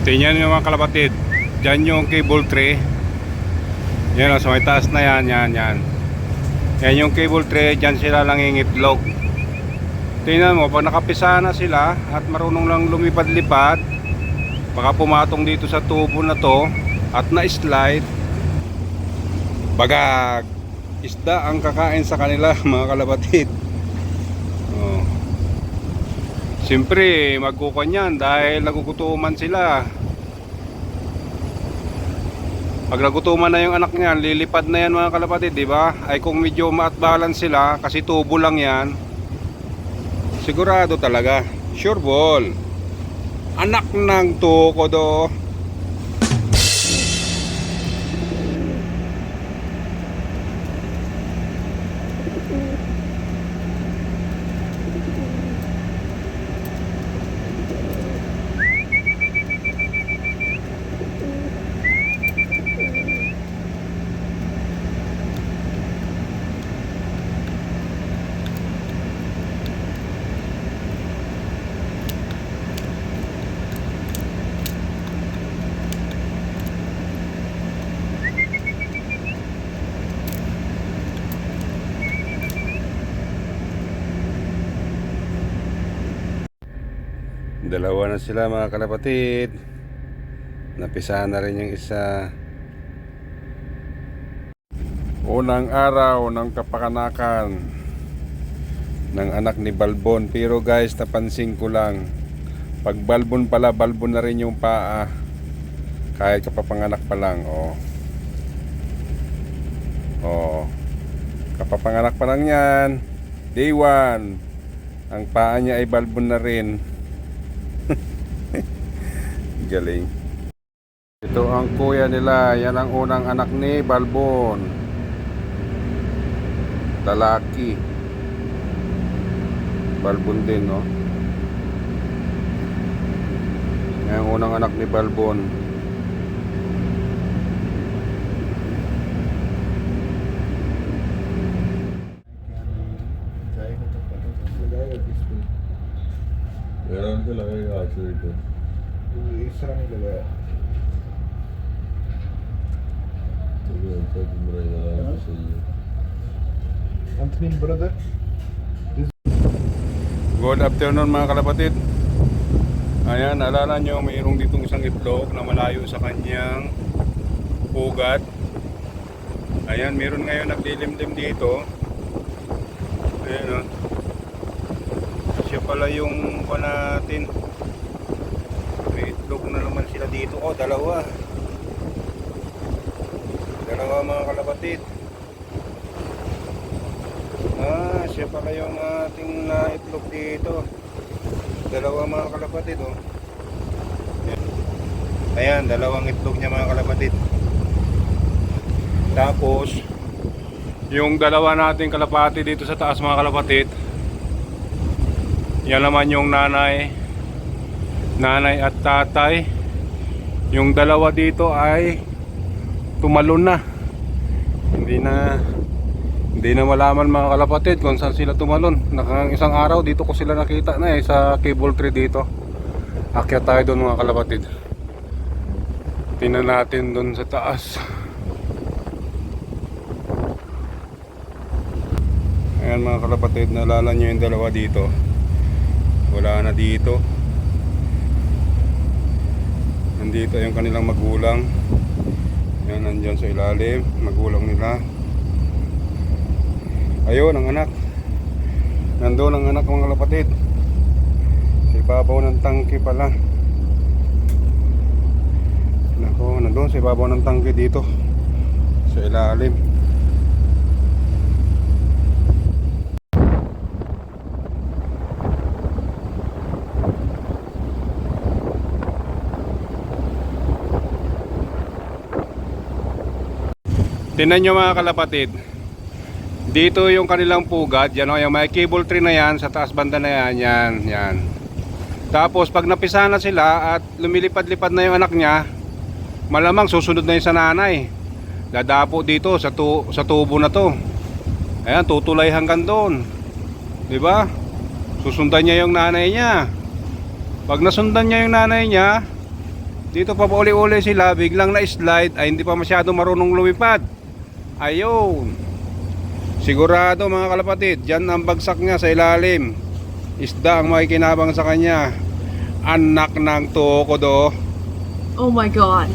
Tingnan nyo mga kalapatid, dyan yung cable tray. Yan o, sa may taas na yan, yan yung cable tray, dyan sila lang itlog. Tingnan mo, pag nakapisa na sila at marunong lang lumipad-lipad, baka pumatong dito sa tubo na to at na-slide, bagag isda ang kakain sa kanila mga kalapatid. Oh. Siyempre magkukunyan dahil nagugutuman sila. Pag nagutuman na yung anak niyan, lilipad na yan mga kalapatid, di ba? Ay kung medyo maatbalan sila kasi tubo lang yan, sigurado talaga, sure ball, anak ng tukodo. Dalawa na sila mga kalapatid. Napisahan na rin yung isa. Unang araw ng kapakanakan ng anak ni Balbon. Pero guys, napansin ko lang, pag Balbon pala, Balbon na rin yung paa kahit kapapanganak pa lang. Kapapanganak pa lang yan, day 1, ang paa niya ay Balbon na rin. Galing. Ito ang kuya nila. Yan ang unang anak ni Balbon, lalaki. Balbon din, no? Yan ang unang anak ni Balbon. Meron ka lang yung aso ito. Isa ni lagay. Sige, pwede mo rin na lang sa iyo. Anthony, brother. Good afternoon mga kalapatid. Ayan, alala nyo, mayroong ditong isang itlog na malayo sa kanyang pugat. Ayan, meron ngayon naglilimlim dito. Ayan, o. Siya pala yung natin. May itlog na naman sila dito. Oh, dalawa mga kalapatid. Siya pala yung ating itlog dito. Dalawa mga kalapatid, oh. Ayan, dalawang itlog niya mga kalapatid. Tapos yung dalawa nating kalapati dito sa taas mga kalapatid, yan naman yung nanay at tatay. Yung dalawa dito ay tumalon na. Hindi na malaman mga kalapatid kung saan sila tumalon. Nakang isang araw dito ko sila nakita na sa cable tree dito. Akyat tayo doon mga kalapatid. Tingnan natin doon sa taas. Ayan mga kalapatid, naalala nyo yung dalawa dito. Wala na dito. Nandito yung kanilang magulang. Yan, nandyan sa ilalim, magulang nila. Ayun ang anak. Nandun ang anak mga kalapatid. Sa ibabaw ng tangke pala. Nako, nandun sa ibabaw ng tangke dito sa ilalim. Tingnan nyo mga kalapatid, dito yung kanilang pugad. Yan o, yung may cable tree na yan, sa taas banda na yan, yan. Tapos pag napisa na sila at lumilipad-lipad na yung anak niya, malamang susunod na yung sa nanay. Dadapo dito sa tubo na to. Ayan, tutulay hanggang doon, diba? Susundan niya yung nanay niya. Pag nasundan niya yung nanay niya, Dito pa uli-uli sila, biglang na-slide, ay hindi pa masyado marunong lumipad. Ayun. Sigurado mga kalapatid, dyan ang bagsak niya sa ilalim. Isda ang makikinabang sa kanya. Anak ng tukodo. Oh my God.